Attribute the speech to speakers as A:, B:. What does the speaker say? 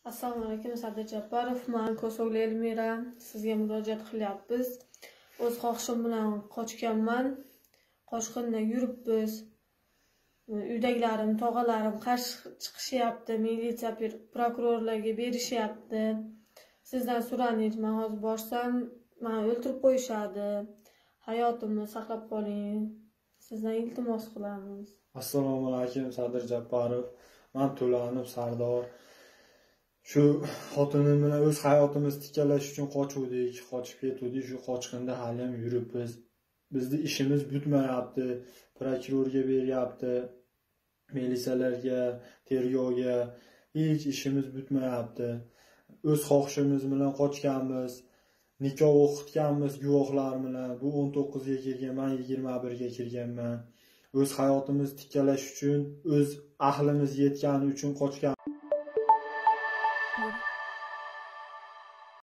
A: Assalomu alaykum, Sadir Jabbarov. Men Ko'sog'li Elmira. Sizga murojaat qilyapmiz. O'z xohishim bilan qochganman. Qochqinda yuribmiz. Uydagilarim, tog'alarim qarshi chiqishyapti. Militsiya, prokurorlarga berishyapti. Sizdan so'rayman, hozir borsam, meni o'ldirib qo'yishadi. Hayotimni saqlab qoling. Sizdan iltimos qilamiz.
B: Assalomu alaykum, Sadir Jabbarov. Men To'lanib Sardor. Shu xotinim bilan o'z hayotimizni tiklash uchun qochib ketdik. Shu qochqinda hali ham yuribmiz. Bizning ishimiz bitmayapti. Prokurorga beryapti, militsiyalarga, tergovga. Hech ishimiz bitmayapti. O'z xohishimiz bilan qochganmiz. Nikoh o'qitganmiz guvohlar bilan. Bu 19 ga kirgan, men 21 ga kirganman. O'z hayotimizni tiklash uchun, o'z ahlimiz yetgani uchun qochgan.